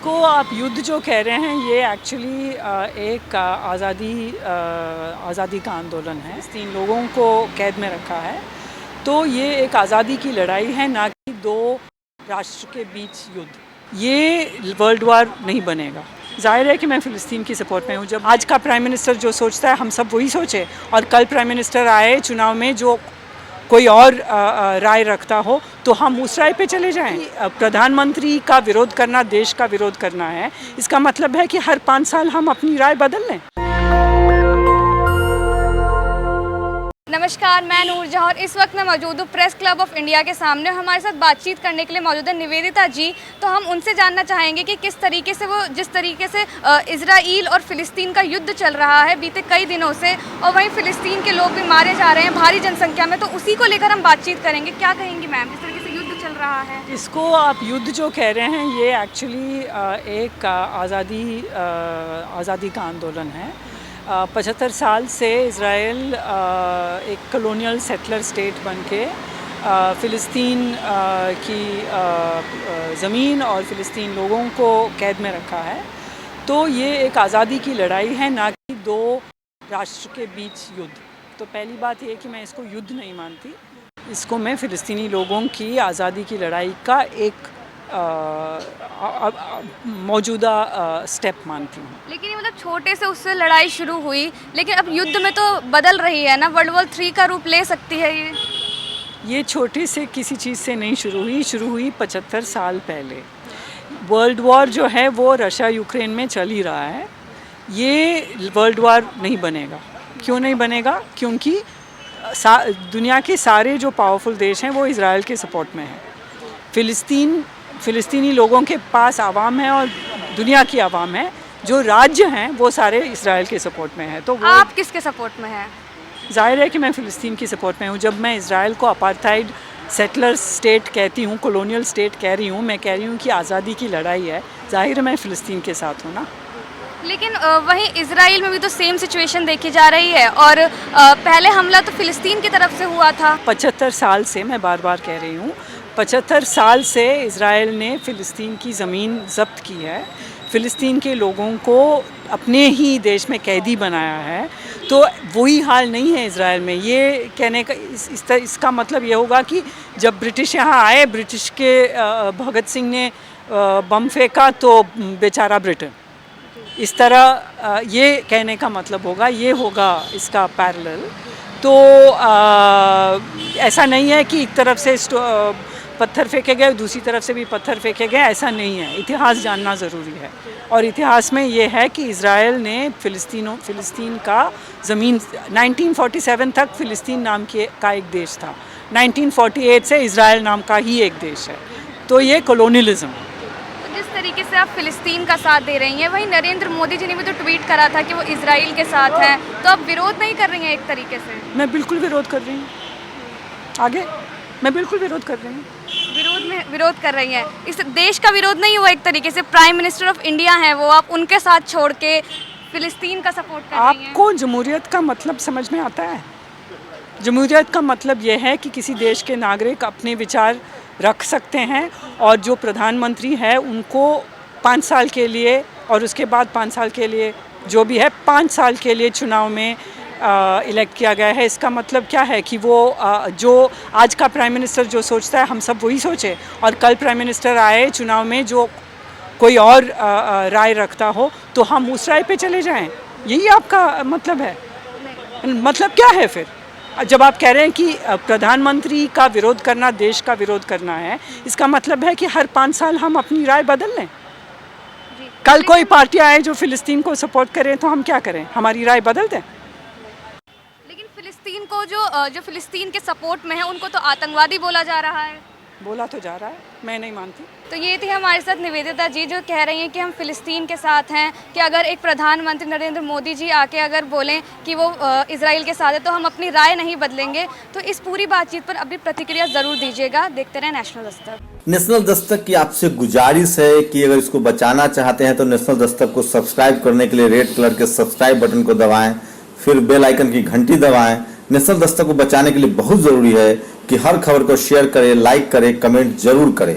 को आप युद्ध जो कह रहे हैं ये एक्चुअली एक आज़ादी का आंदोलन है। 3 लोगों को कैद में रखा है, तो ये एक आज़ादी की लड़ाई है, ना कि 2 राष्ट्र के बीच युद्ध। ये वर्ल्ड वार नहीं बनेगा। जाहिर है कि मैं फ़िलिस्तीन की सपोर्ट में हूँ। जब आज का प्राइम मिनिस्टर जो सोचता है हम सब वही सोचे, और कल प्राइम मिनिस्टर आए चुनाव में जो कोई और राय रखता हो तो हम उस राय पे चले जाएं। प्रधानमंत्री का विरोध करना देश का विरोध करना है, इसका मतलब है कि हर 5 साल हम अपनी राय बदल लें। नमस्कार, मैं नूर जहाँ और इस वक्त मैं मौजूद हूँ प्रेस क्लब ऑफ इंडिया के सामने। हमारे साथ बातचीत करने के लिए मौजूद है निवेदिता जी। तो हम उनसे जानना चाहेंगे कि किस तरीके से वो जिस तरीके से इजराइल और फ़िलिस्तीन का युद्ध चल रहा है बीते कई दिनों से, और वहीं फ़िलिस्तीन के लोग भी मारे जा रहे हैं भारी जनसंख्या में, तो उसी को लेकर हम बातचीत करेंगे। क्या कहेंगी मैम, जिस तरीके से युद्ध चल रहा है? इसको आप युद्ध जो कह रहे हैं ये एक्चुअली एक आज़ादी का आंदोलन है। 75 साल से इज़राइल एक कॉलोनियल सेटलर स्टेट बन के फ़िलिस्तीन की ज़मीन और फ़िलिस्तीन लोगों को कैद में रखा है। तो ये एक आज़ादी की लड़ाई है, ना कि 2 राष्ट्र के बीच युद्ध। तो पहली बात ये कि मैं इसको युद्ध नहीं मानती, इसको मैं फ़िलिस्तीनी लोगों की आज़ादी की लड़ाई का एक मौजूदा स्टेप मानती हूँ। लेकिन ये मतलब छोटे से उससे लड़ाई शुरू हुई, लेकिन अब युद्ध में तो बदल रही है ना, वर्ल्ड वॉर 3 का रूप ले सकती है ये छोटे से किसी चीज़ से नहीं शुरू हुई 75 साल पहले। वर्ल्ड वॉर जो है वो रशिया यूक्रेन में चल ही रहा है। ये वर्ल्ड वॉर नहीं बनेगा। क्यों नहीं बनेगा? क्योंकि दुनिया के सारे जो पावरफुल देश हैं वो इज़राइल के सपोर्ट में हैं। फ़िलिस्तीनी लोगों के पास आवाम है और दुनिया की आवाम है, जो राज्य हैं वो सारे इज़राइल के सपोर्ट में हैं। तो आप किसके सपोर्ट में हैं? जाहिर है कि मैं फ़िलिस्तीन की सपोर्ट में हूँ। जब मैं इज़राइल को अपार्थाइड सेटलर स्टेट कहती हूँ, कॉलोनियल स्टेट कह रही हूँ, मैं कह रही हूँ कि आज़ादी की लड़ाई है, जाहिर है मैं फ़िलिस्तीन के साथ हूँ ना। लेकिन वहीं इजराइल में भी तो सेम सिचुएशन देखी जा रही है, और पहले हमला तो फ़िलिस्तीन की तरफ से हुआ था। 75 साल से, मैं बार बार कह रही हूँ, 75 साल से इज़राइल ने फ़िलिस्तीन की ज़मीन ज़ब्त की है, फ़िलिस्तीन के लोगों को अपने ही देश में कैदी बनाया है। तो वही हाल नहीं है इज़राइल में। ये कहने का इसका मतलब ये होगा कि जब ब्रिटिश यहाँ आए, ब्रिटिश के भगत सिंह ने बम फेंका तो बेचारा ब्रिटेन, इस तरह ये कहने का मतलब होगा, ये होगा इसका पैरेलल। तो ऐसा नहीं है कि एक तरफ से पत्थर फेंके गए, दूसरी तरफ से भी पत्थर फेंके गए, ऐसा नहीं है। इतिहास जानना ज़रूरी है, और इतिहास में ये है कि इज़राइल ने फ़िलिस्तीन का ज़मीन 1947 तक फ़िलिस्तीन नाम का एक देश था। 1948 से इज़राइल नाम का ही एक देश है। तो ये कॉलोनियलिज़म है। तो जिस तरीके से आप फ़िलिस्तीन का साथ दे रही हैं, वहीं नरेंद्र मोदी जी ने भी तो ट्वीट करा था कि वो इज़राइल के साथ हैं, तो आप विरोध नहीं कर रही हैं एक तरीके से? मैं बिल्कुल विरोध कर रही हूँ। आगे मैं बिल्कुल विरोध कर रही हूँ। विरोध कर रही हैं। इस देश का विरोध नहीं हुआ एक तरीके से? प्राइम मिनिस्टर ऑफ इंडिया हैं वो, आप उनके साथ छोड़ के फ़िलिस्तीन का सपोर्ट कर रही हैं। आपको जमहूरियत का मतलब समझ में आता है? जमहूरियत का मतलब ये है कि किसी देश के नागरिक अपने विचार रख सकते हैं, और जो प्रधानमंत्री है उनको 5 साल के लिए और उसके बाद 5 साल के लिए, जो भी है 5 साल के लिए चुनाव में इलेक्ट किया गया है। इसका मतलब क्या है कि वो जो आज का प्राइम मिनिस्टर जो सोचता है हम सब वही सोचे, और कल प्राइम मिनिस्टर आए चुनाव में जो कोई और राय रखता हो तो हम उस राय पे चले जाएं। यही आपका मतलब है? मतलब क्या है फिर? जब आप कह रहे हैं कि प्रधानमंत्री का विरोध करना देश का विरोध करना है, इसका मतलब है कि हर 5 साल हम अपनी राय बदल लें। कल कोई पार्टी आए जो फ़िलिस्तीन को सपोर्ट करे तो हम क्या करें? हमारी राय बदल दें? लेकिन फ़िलिस्तीन को जो फ़िलिस्तीन के सपोर्ट में है उनको तो आतंकवादी बोला जा रहा है। बोला तो जा रहा है, मैं नहीं मानती। तो ये थी हमारे साथ निवेदिता जी, जो कह रही हैं कि हम फ़िलिस्तीन के साथ हैं, कि अगर एक प्रधानमंत्री नरेंद्र मोदी जी आके अगर बोलें कि वो इजराइल के साथ है तो हम अपनी राय नहीं बदलेंगे। तो इस पूरी बातचीत पर अपनी प्रतिक्रिया ज़रूर दीजिएगा। देखते रहें नेशनल दस्तक। नेशनल दस्तक की आपसे गुजारिश है कि अगर इसको बचाना चाहते हैं तो नेशनल दस्तक को सब्सक्राइब करने के लिए रेड कलर के सब्सक्राइब बटन को दबाएं, फिर बेल आइकन की घंटी दबाएं। नेशनल दस्तक को बचाने के लिए बहुत जरूरी है कि हर खबर को शेयर करें, लाइक करें, कमेंट जरूर करें।